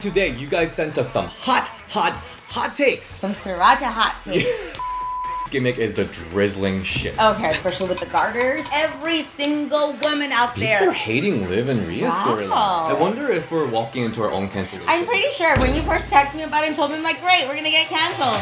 Today, you guys sent us some hot takes. Some sriracha hot takes. Gimmick is the drizzling shit. Okay, especially with the garters. Every single woman out there. People are hating Liv and Rhea's storyline. I wonder if we're walking into our own cancellation. I'm pretty sure when you first texted me about it and told me, I'm like, great, we're gonna get canceled.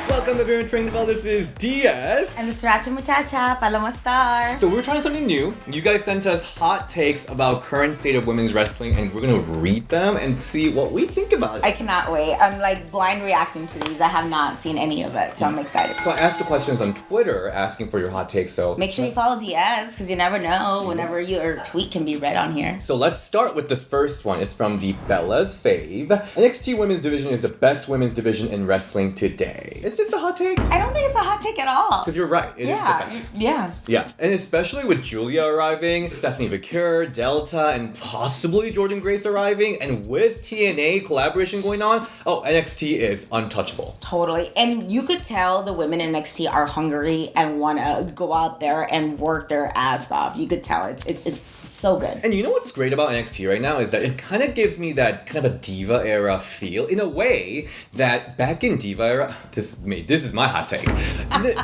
Welcome to Parent Training Bell. This is DS. And the Sriracha Muchacha, Paloma Star. So we're trying something new. You guys sent us hot takes about current state of women's wrestling, and we're gonna read them and see what we think about it. I cannot wait. I'm like blind reacting to these. I have not seen any of it, so I'm excited. So I asked the questions on Twitter asking for your hot takes, so... Make sure you follow DS, because you never know whenever your tweet can be read on here. So let's start with this first one. It's from the Bella's fave. NXT Women's Division is the best women's division in wrestling today. Is this a hot take? I don't think it's a hot take at all. Because you're right. It is the best. Yeah. And especially with Julia arriving, Stephanie McCure, Delta, and possibly Jordynne Grace arriving, and with TNA collaboration going on, NXT is untouchable. Totally. And you could tell the women in NXT are hungry and want to go out there and work their ass off. You could tell. It's so good. And you know what's great about NXT right now is that it kind of gives me that kind of a Diva era feel, in a way that back in Diva era, this is my hot take.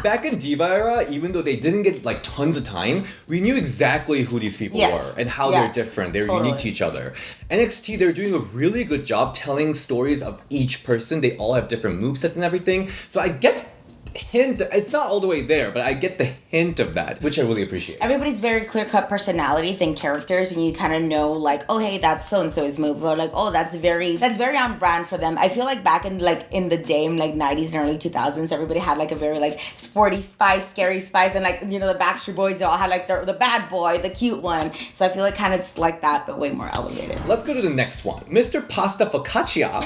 Back in Diva era, even though they didn't get like tons of time, we knew exactly who these people were and how they're different. They're unique to each other. NXT, they're doing a really good job telling stories of each person. They all have different movesets and everything. So I get hint, it's not all the way there, but I get the hint of that, which I really appreciate. Everybody's very clear-cut personalities and characters, and you kind of know, like, oh, hey, that's so-and-so's move, or like, oh, that's very on brand for them. I feel like back in the day, in like 90s and early 2000s, everybody had like a very like sporty spice, scary spice, and like, you know, the Backstreet Boys, they all had like the bad boy, the cute one. So I feel like kind of it's like that, but way more elevated. Let's go to the next one. Mr. Pasta Focaccia.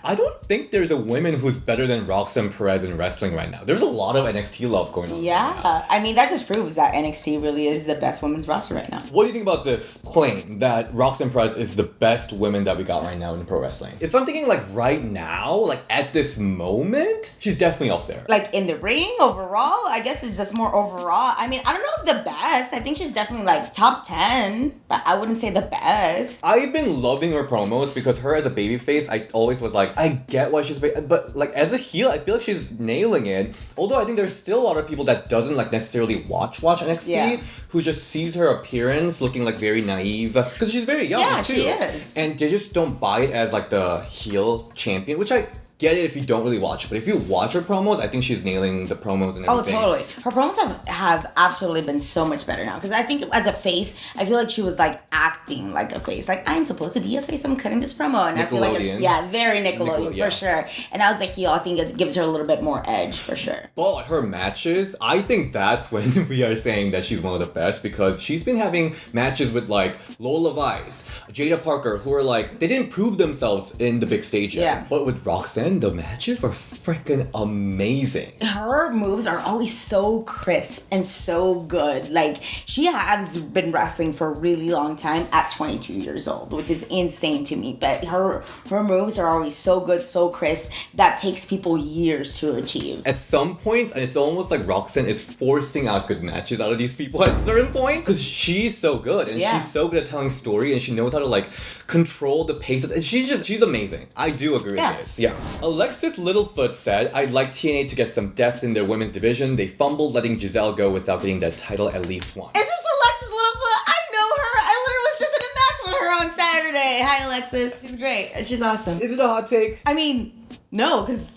I don't think there's a woman who's better than Roxanne Perez in wrestling right now. There's a lot of NXT love going on. Yeah. Right now. I mean, that just proves that NXT really is the best women's roster right now. What do you think about this claim that Roxanne Perez is the best woman that we got right now in pro wrestling? If I'm thinking like right now, like at this moment, she's definitely up there. Like in the ring, overall? I guess it's just more overall. I mean, I don't know if the best. I think she's definitely like top 10, but I wouldn't say the best. I've been loving her promos because her as a babyface, I always was like, I get why she's but like as a heel, I feel like she's nailing it. Although I think there's still a lot of people that doesn't like necessarily watch NXT who just sees her appearance looking like very naive because she's very young too. She is. And they just don't buy it as like the heel champion, which I get it if you don't really watch it. But if you watch her promos, I think she's nailing the promos and everything. Oh, totally. Her promos have absolutely been so much better now. Because I think as a face, I feel like she was like acting like a face. Like, I'm supposed to be a face, I'm cutting this promo. And I feel like it's, very Nickelodeon for sure. And as a heel, I think it gives her a little bit more edge for sure. But her matches, I think that's when we are saying that she's one of the best because she's been having matches with like Lola Vice, Jada Parker, who are like, they didn't prove themselves in the big stage yet. But with Roxanne, the matches were freaking amazing. Her moves are always so crisp and so good. Like, she has been wrestling for a really long time at 22 years old, which is insane to me. But her moves are always so good, so crisp, that takes people years to achieve. At some points, and it's almost like Roxanne is forcing out good matches out of these people at certain points because she's so good and she's so good at telling story and she knows how to like control the pace of it. She's amazing. I do agree with this. Yeah. Alexis Littlefoot said, I'd like TNA to get some depth in their women's division. They fumbled letting Giselle go without getting that title at least once. Is this Alexis Littlefoot? I know her. I literally was just in a match with her on Saturday. Hi, Alexis. She's great. She's awesome. Is it a hot take? I mean, no, because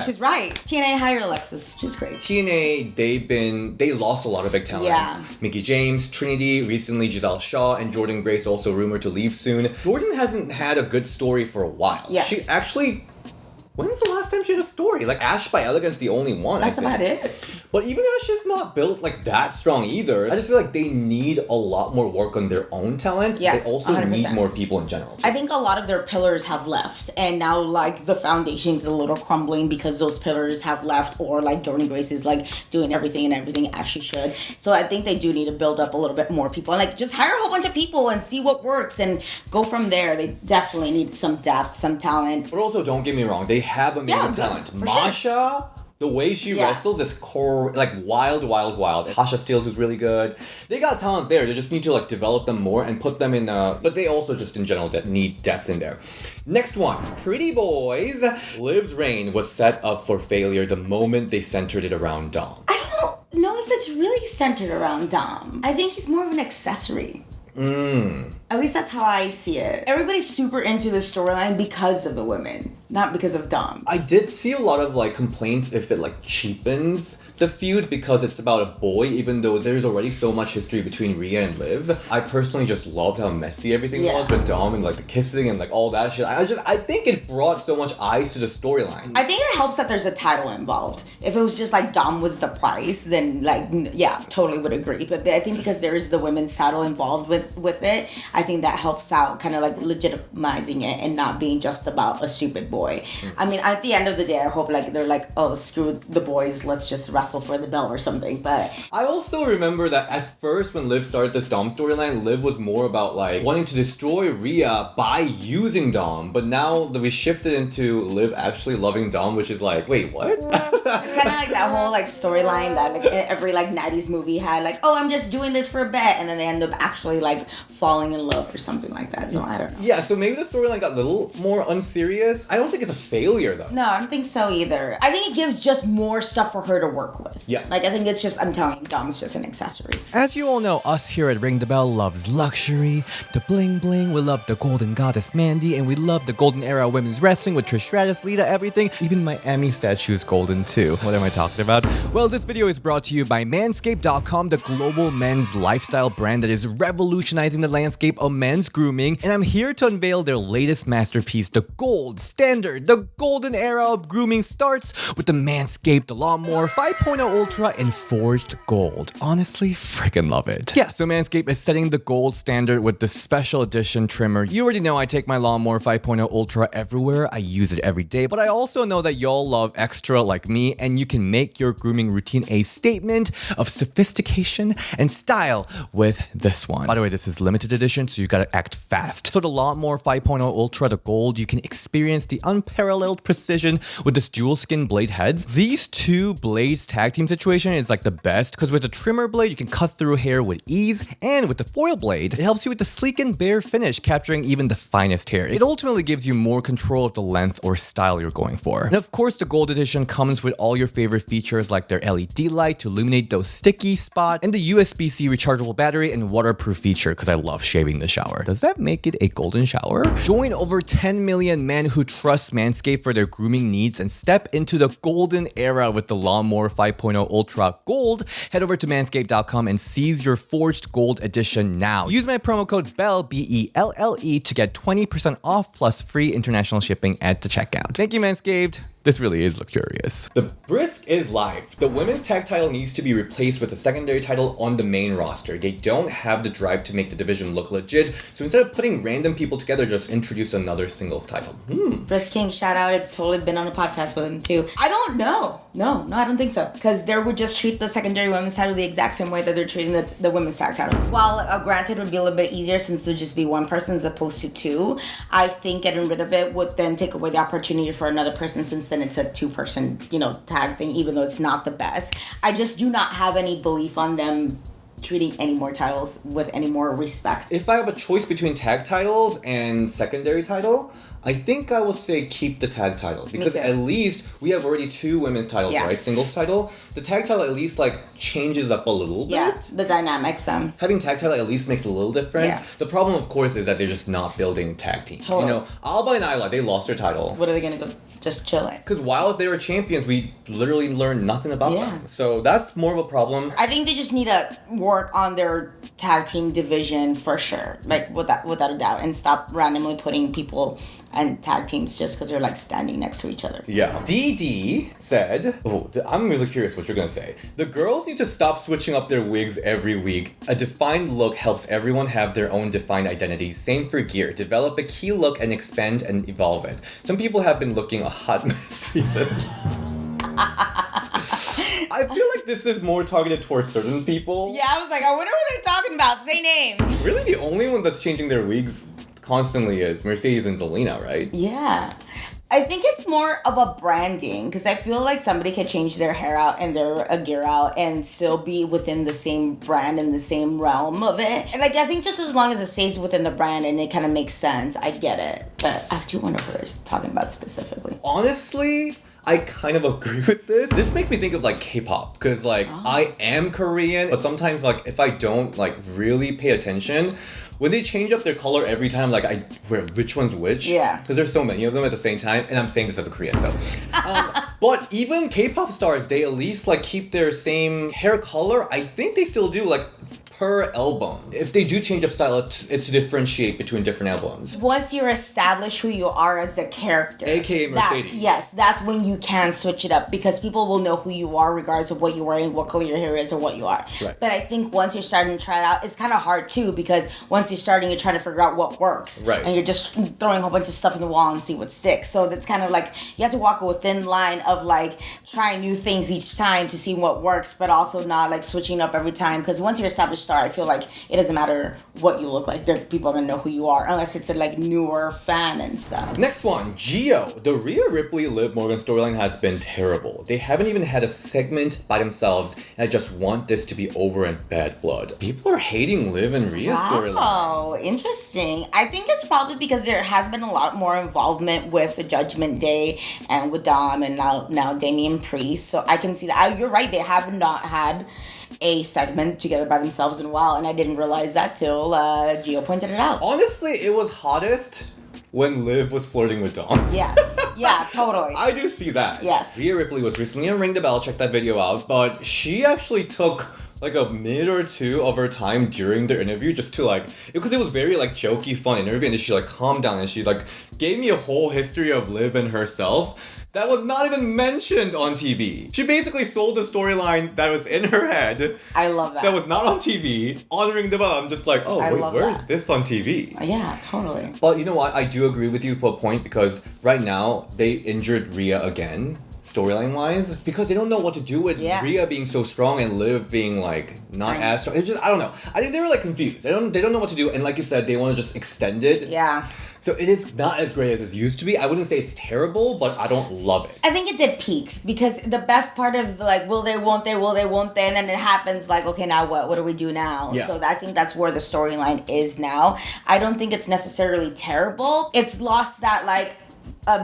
she's right. TNA, hire Alexis. She's great. TNA, they lost a lot of big talents. Yeah. Mickie James, Trinity, recently Giselle Shaw, and Jordynne Grace also rumored to leave soon. Jordynne hasn't had a good story for a while. Yes. She actually... When's the last time she had a story? Like, Ash by Elegance the only one, That's about it. But even Ash is not built, like, that strong either. I just feel like they need a lot more work on their own talent. Yes, they also 100%. need more people in general. I think a lot of their pillars have left. And now, like, the foundation's a little crumbling because those pillars have left. Or, like, Jordynne Grace is, like, doing everything as she should. So I think they do need to build up a little bit more people. And, like, just hire a whole bunch of people and see what works. And go from there. They definitely need some depth, some talent. But also, don't get me wrong. They have amazing talent. Masha... The way she wrestles is like wild. And Tasha Steelz is really good. They got talent there. They just need to like develop them more and put them in. But they also just in general need depth in there. Next one, Pretty Boys. Liv's reign was set up for failure the moment they centered it around Dom. I don't know if it's really centered around Dom. I think he's more of an accessory. At least that's how I see it. Everybody's super into the storyline because of the women, not because of Dom. I did see a lot of like complaints if it like cheapens the feud because it's about a boy, even though there's already so much history between Rhea and Liv. I personally just loved how messy everything was with Dom and like the kissing and like all that shit. I think it brought so much eyes to the storyline. I think it helps that there's a title involved. If it was just like Dom was the price, then like yeah, totally would agree. But I think because there is the women's title involved with it, I think that helps out kind of like legitimizing it and not being just about a stupid boy. I mean, at the end of the day, I hope like they're like, oh, screw the boys, let's just wrestle for the belt or something. But I also remember that at first when Liv started this Dom storyline, Liv was more about like wanting to destroy Rhea by using Dom, but now that we shifted into Liv actually loving Dom, which is like, wait, what? It's kind of like that whole like storyline that like every like 90s movie had, like, oh, I'm just doing this for a bet, and then they end up actually like falling in love or something like that. So I don't know. Yeah, so maybe the storyline got a little more unserious. I don't think it's a failure though. No, I don't think so either. I think it gives just more stuff for her to work with. Yeah. Like, I think it's just, I'm telling you, Dom's just an accessory. As you all know, us here at Ring the Bell loves luxury, the bling bling, we love the golden goddess Mandy, and we love the golden era of women's wrestling with Trish Stratus, Lita, everything. Even Miami statue is golden too. What am I talking about? Well, this video is brought to you by MANSCAPED.com, the global men's lifestyle brand that is revolutionizing the landscape of men's grooming, and I'm here to unveil their latest masterpiece, the gold standard. The golden era of grooming starts with the Manscaped Lawnmower 5.0 Ultra in forged gold. Honestly, freaking love it. Yeah, so Manscaped is setting the gold standard with the special edition trimmer. You already know I take my Lawnmower 5.0 Ultra everywhere. I use it every day, but I also know that y'all love extra like me, and you can make your grooming routine a statement of sophistication and style with this one. By the way, this is limited edition, so you gotta act fast. So the Lawnmower 5.0 Ultra, the gold, you can experience the unparalleled precision with this dual skin blade heads. These two blades tag team situation is like the best because with the trimmer blade, you can cut through hair with ease, and with the foil blade, it helps you with the sleek and bare finish, capturing even the finest hair. It ultimately gives you more control of the length or style you're going for. And of course, the gold edition comes with all your favorite features like their LED light to illuminate those sticky spots, and the USB-C rechargeable battery and waterproof feature because I love shaving the shower. Does that make it a golden shower? Join over 10 million men who trust Manscaped for their grooming needs and step into the golden era with the Lawnmower 5.0 Ultra Gold. Head over to manscaped.com and seize your forged gold edition now. Use my promo code BELLE, BELLE, to get 20% off plus free international shipping at the checkout. Thank you, Manscaped. This really is luxurious. The brisk is live. The women's tag title needs to be replaced with a secondary title on the main roster. They don't have the drive to make the division look legit, so instead of putting random people together, just introduce another singles title. Brisk King, shout out. I've totally been on a podcast with him too. I don't know. No, I don't think so. Because they would just treat the secondary women's title the exact same way that they're treating the women's tag titles. While granted it would be a little bit easier since it would just be one person as opposed to two, I think getting rid of it would then take away the opportunity for another person, since then it's a two-person, tag thing, even though it's not the best. I just do not have any belief on them treating any more titles with any more respect. If I have a choice between tag titles and secondary title, I think I will say keep the tag title, because at least we have already two women's titles, right? Singles title. The tag title at least changes up a little bit. Yeah, the dynamics. Having tag title at least makes it a little different. Yeah. The problem, of course, is that they're just not building tag teams. Totally. Alba and Isla, they lost their title. What are they gonna go? Just chill it? Because while they were champions, we literally learned nothing about them. So that's more of a problem. I think they just need to work on their tag team division for sure, without a doubt, and stop randomly putting people and tag teams just because they're standing next to each other. Yeah. DD said, I'm really curious what you're going to say. The girls need to stop switching up their wigs every week. A defined look helps everyone have their own defined identity. Same for gear. Develop a key look and expand and evolve it. Some people have been looking a hot mess recently. I feel like this is more targeted towards certain people. Yeah, I was like, I wonder what they're talking about. Say names. Really, the only one that's changing their wigs constantly is Mercedes and Zelina, right? Yeah. I think it's more of a branding because I feel like somebody can change their hair out and their gear out and still be within the same brand and the same realm of it. And like I think just as long as it stays within the brand and it kind of makes sense, I get it. But I do wonder who is talking about specifically. Honestly, I kind of agree with this. This makes me think of like K-pop because like I am Korean, but sometimes like if I don't like really pay attention, when they change up their color every time, like I wear which one's which. Yeah. Because there's so many of them at the same time, and I'm saying this as a Korean, so. But even K-pop stars, they at least like keep their same hair color. I think they still do like per album. If they do change up style, it's to differentiate between different albums. Once you're established who you are as a character, AKA Mercedes. Yes, that's when you can switch it up because people will know who you are regardless of what you're wearing, what color your hair is, or what you are. Right. But I think once you're starting to try it out, it's kind of hard too because once you're starting, you're trying to figure out what works. Right. And you're just throwing a whole bunch of stuff in the wall and see what sticks. So that's kind of like you have to walk a thin line of like trying new things each time to see what works, but also not like switching up every time because once you're established star, I feel like it doesn't matter what you look like. People are going to know who you are unless it's a like newer fan and stuff. Next one, Geo. The Rhea Ripley Liv Morgan storyline has been terrible. They haven't even had a segment by themselves, and I just want this to be over in bad blood. People are hating Liv and Rhea's storyline. Oh, interesting. I think it's probably because there has been a lot more involvement with the Judgment Day and with Dom and now Damian Priest. So I can see that. You're right. They have not had a segment together by themselves in a while, and I didn't realize that till Gio pointed it out. Honestly, it was hottest when Liv was flirting with Dom. Yes. Yeah, totally. I do see that. Yes. Rhea Ripley was recently on Ring the Bell, check that video out, but she actually took like a minute or two of her time during the interview just to like, because it was very like jokey, fun interview, and then she like calmed down and she's like, gave me a whole history of Liv and herself that was not even mentioned on TV. She basically sold the storyline that was in her head. I love that. That was not on TV. On Ring the Bell, I'm just like, oh wait, where is this on TV? Yeah, totally. But you know what? I do agree with you to a point because right now they injured Rhea again, storyline wise, because they don't know what to do with Rhea being so strong and Liv being like not as strong. It's just I don't know. I think they were like confused. They don't know what to do, and like you said, they want to just extend it. Yeah. So it is not as great as it used to be. I wouldn't say it's terrible, but I don't love it. I think it did peak because the best part of like will they, won't they, and then it happens like, okay, now what? What do we do now? Yeah. So I think that's where the storyline is now. I don't think it's necessarily terrible. It's lost that like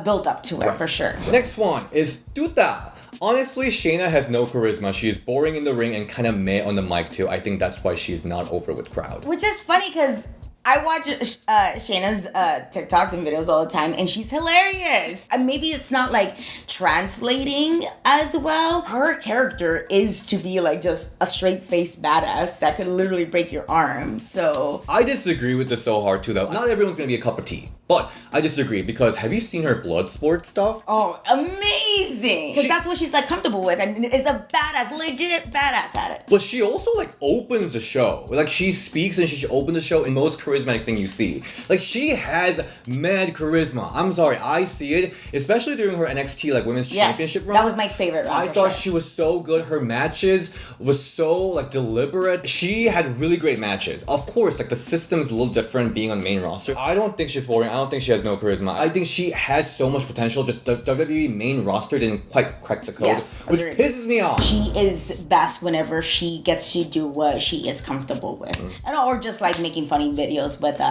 build up to it for sure. Next one is Tuta. Honestly, Shayna has no charisma. She is boring in the ring and kind of meh on the mic too. I think that's why she's not over with crowd. Which is funny because I watch Shayna's TikToks and videos all the time, and she's hilarious. And maybe it's not like translating as well. Her character is to be like just a straight-faced badass that could literally break your arm. So I disagree with this so hard too, though. Not everyone's gonna be a cup of tea. But I disagree because have you seen her blood sport stuff? Oh, amazing! Because that's what she's like comfortable with, and is a badass, legit badass at it. But she also like opens the show. Like she speaks and she opens the show in most charismatic thing you see. Like she has mad charisma. I'm sorry, I see it, especially during her NXT like women's championship run. That was my favorite run. I thought she was so good. Her matches was so like deliberate. She had really great matches. Of course, like the system's a little different being on main roster. I don't think she's boring. I don't think she has no charisma. I think she has so much potential. Just the WWE main roster didn't quite crack the code, which pisses me off. She is best whenever she gets to do what she is comfortable with, and or just like making funny videos with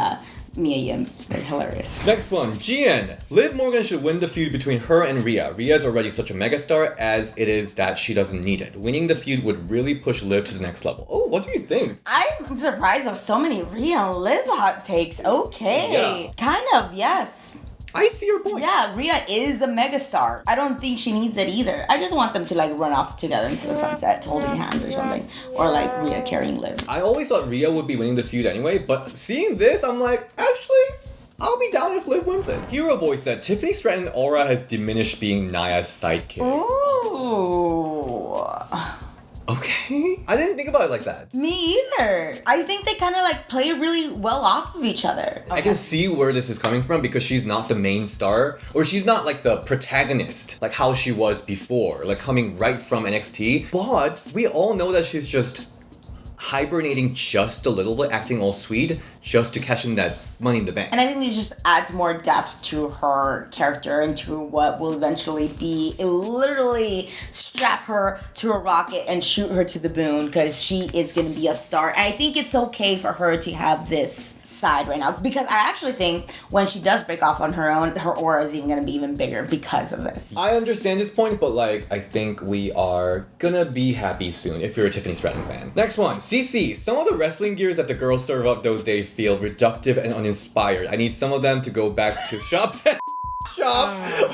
Mia Yim. They're hilarious. Next one, Gian. Liv Morgan should win the feud between her and Rhea. Rhea is already such a megastar as it is that she doesn't need it. Winning the feud would really push Liv to the next level. Oh, what do you think? I'm surprised of so many Rhea and Liv hot takes. Okay. Kind of, yes. I see your point. Yeah, Rhea is a megastar. I don't think she needs it either. I just want them to like run off together into the sunset holding hands or something. Or like Rhea carrying Liv. I always thought Rhea would be winning this feud anyway, but seeing this, I'm like, actually, I'll be down if Liv wins it. Hero Boy said, Tiffany Stratton aura has diminished being Naya's sidekick. Ooh. Okay. I didn't think about it like that. Me either. I think they kind of like play really well off of each other. I can see where this is coming from because she's not the main star, or she's not like the protagonist, like how she was before, like coming right from NXT. But we all know that she's just hibernating just a little bit, acting all sweet, just to cash in that Money in the Bank. And I think it just adds more depth to her character and to what will eventually be literally strap her to a rocket and shoot her to the moon, because she is going to be a star. And I think it's okay for her to have this side right now, because I actually think when she does break off on her own, her aura is even going to be even bigger because of this. I understand this point, but like, I think we are gonna be happy soon if you're a Tiffany Stratton fan. Next one, CC. Some of the wrestling gears that the girls serve up those days feel reductive and uninspired. I need some of them to go back to shop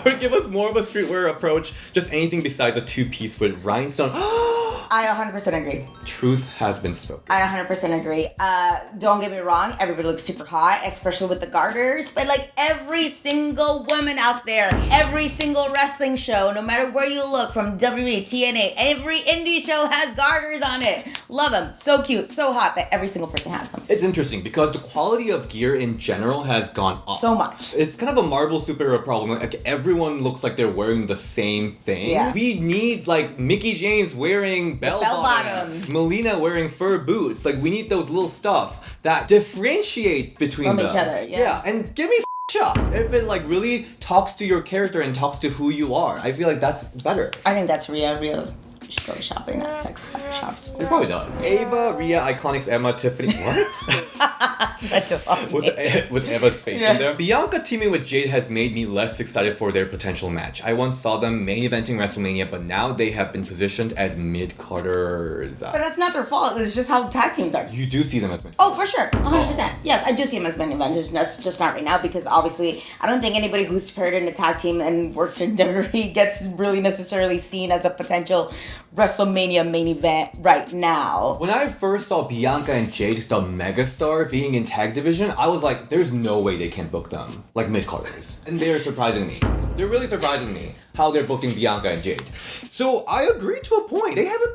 or give us more of a streetwear approach. Just anything besides a two-piece with rhinestone. I 100% agree. Truth has been spoken. I 100% agree. Don't get me wrong, everybody looks super hot, especially with the garters. But like every single woman out there, every single wrestling show, no matter where you look, from WWE, TNA, every indie show has garters on it. Love them. So cute, so hot that every single person has them. It's interesting because the quality of gear in general has gone up. So much. It's kind of a Marvel superhero problem. Like everyone looks like they're wearing the same thing. Yeah. We need like Mickie James wearing bell bottoms, Melina wearing fur boots. Like we need those little stuff that differentiate between from them. each other. Yeah. And give me shop if it like really talks to your character and talks to who you are. I feel like that's better. I think that's Rhea should go shopping at sex shops. It probably does. Ava, Rhea, Iconics, Emma, Tiffany. What? Such a long name. with Eva's face in there. Bianca teaming with Jade has made me less excited for their potential match. I once saw them main eventing WrestleMania, but now they have been positioned as mid-carders. But that's not their fault. It's just how tag teams are. You do see them as mid. Oh, for sure. 100%. Yes, I do see them as main eventers, just not right now, because obviously I don't think anybody who's paired in a tag team and works in WWE gets really necessarily seen as a potential WrestleMania main event right now. When I first saw Bianca and Jade, the megastar, being in tag division, I was like, there's no way they can book them like mid-carders. And they're surprising me. They're really surprising me how they're booking Bianca and Jade. So I agree to a point. They haven't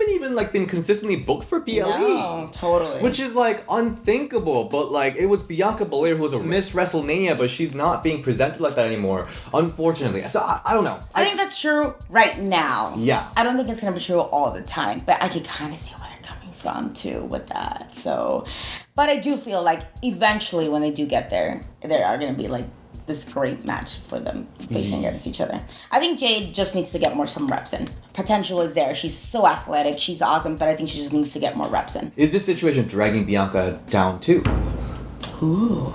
been consistently booked for BLE. No, totally. Which is like unthinkable, but like it was Bianca Belair who was a Miss WrestleMania, but she's not being presented like that anymore, unfortunately. So I don't know. I think that's true right now. Yeah. I don't think it's gonna be true all the time, but I can kind of see where they're coming from too with that. So, but I do feel like eventually when they do get there, there are gonna be like this great match for them facing against each other. I think Jade just needs to get some reps in. Potential is there. She's so athletic. She's awesome, but I think she just needs to get more reps in. Is this situation dragging Bianca down too? Ooh.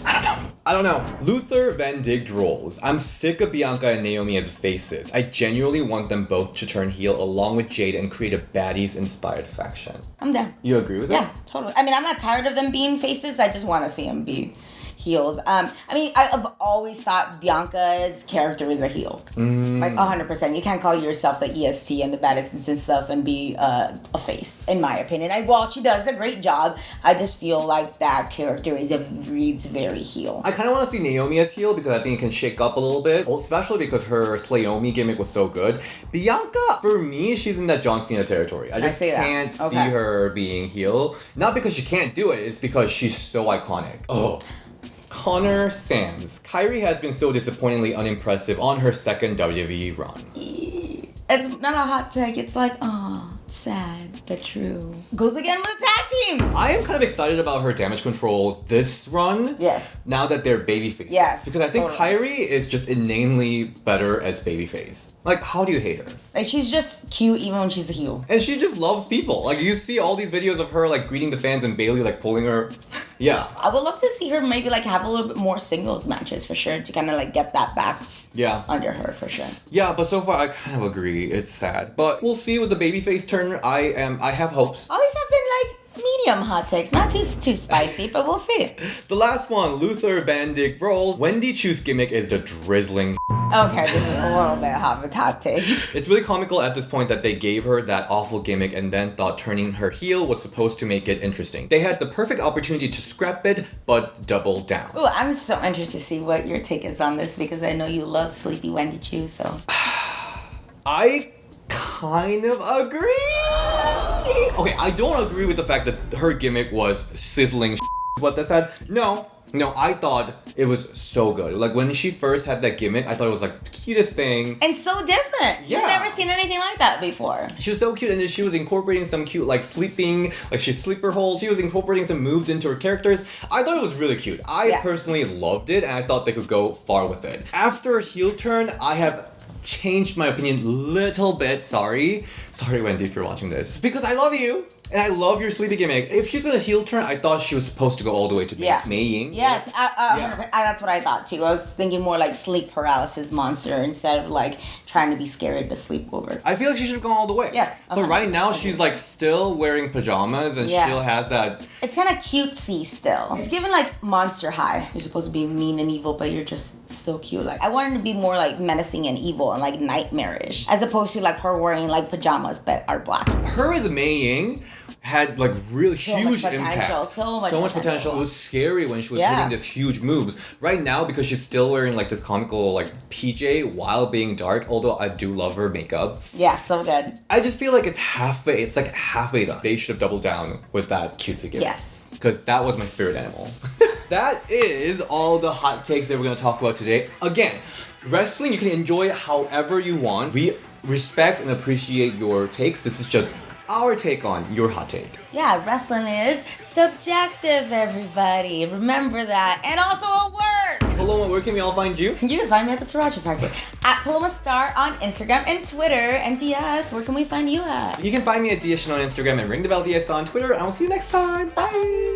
I don't know. Luther Van Digged rolls. I'm sick of Bianca and Naomi as faces. I genuinely want them both to turn heel along with Jade and create a baddies-inspired faction. I'm down. You agree with that? Yeah, totally. I mean, I'm not tired of them being faces. I just want to see them be heels. I mean, I've always thought Bianca's character is a heel. Like 100%. You can't call yourself the EST and the baddest and stuff and be a face, in my opinion. While she does a great job, I just feel like that character reads very heel. I kind of want to see Naomi as heel because I think it can shake up a little bit, especially because her Slayomi gimmick was so good. Bianca, for me, she's in that John Cena territory. I just can't see her being heel. Not because she can't do it, it's because she's so iconic. Oh. Connor Sands. Kairi has been so disappointingly unimpressive on her second WWE run. It's not a hot take. It's like, oh, sad but true. Goes again with tag teams. I am kind of excited about her damage control this run. Yes. Now that they're babyface. Yes. Because I think Kairi is just inanely better as babyface. Like, how do you hate her? Like, she's just cute even when she's a heel. And she just loves people. Like, you see all these videos of her, like, greeting the fans and Bailey, like, pulling her. Yeah. I would love to see her maybe, like, have a little bit more singles matches for sure to kind of, like, get that back. Yeah. Under her for sure. Yeah, but so far I kind of agree. It's sad. But we'll see with the babyface turn. I have hopes. All these have been, like, medium hot takes. Not too spicy, but we'll see. The last one, Luther Bandig rolls. Wendy Choo's gimmick is the drizzling. Okay, this is a little bit of a hot take. It's really comical at this point that they gave her that awful gimmick and then thought turning her heel was supposed to make it interesting. They had the perfect opportunity to scrap it, but double down. Ooh, I'm so interested to see what your take is on this because I know you love sleepy Wendy Choo, so. I kind of agree. Okay, I don't agree with the fact that her gimmick was sizzling what that said. No, No, I thought it was so good. Like when she first had that gimmick, I thought it was like the cutest thing. And so different. Yeah. You've never seen anything like that before. She was so cute, and then she was incorporating some cute like sleeping, like she's sleeper hold. She was incorporating some moves into her characters. I thought it was really cute. I personally loved it, and I thought they could go far with it. After heel turn, I have changed my opinion little bit. Sorry, Wendy, if you're watching this, because I love you. And I love your sleepy gimmick. If she's gonna heel turn, I thought she was supposed to go all the way to Mei Ying. Yes, that's what I thought too. I was thinking more like sleep paralysis monster instead of like trying to be scared to sleep over. I feel like she should have gone all the way. Yes. But right now she's like still wearing pajamas and still has that. It's kind of cutesy still. It's given like Monster High. You're supposed to be mean and evil, but you're just still cute. Like I wanted to be more like menacing and evil and like nightmarish, as opposed to like her wearing like pajamas but are black. Her as Mei Ying had like really huge impact. So much potential. It was scary when she was hitting this huge moves. Right now, because she's still wearing like this comical like PJ while being dark, although I do love her makeup. Yeah, so good. I just feel like it's like halfway done. They should have doubled down with that cutesy gimmick. Yes. Because that was my spirit animal. That is all the hot takes that we're going to talk about today. Again, wrestling you can enjoy however you want. We respect and appreciate your takes. This is just our take on your hot take. Yeah, wrestling is subjective, everybody. Remember that. And also a word. Paloma, where can we all find you? You can find me at the Sriracha Factory. At Paloma Star on Instagram and Twitter. And DS, where can we find you at? You can find me at DS on Instagram and Ring the Bell DS on Twitter. And I'll see you next time. Bye.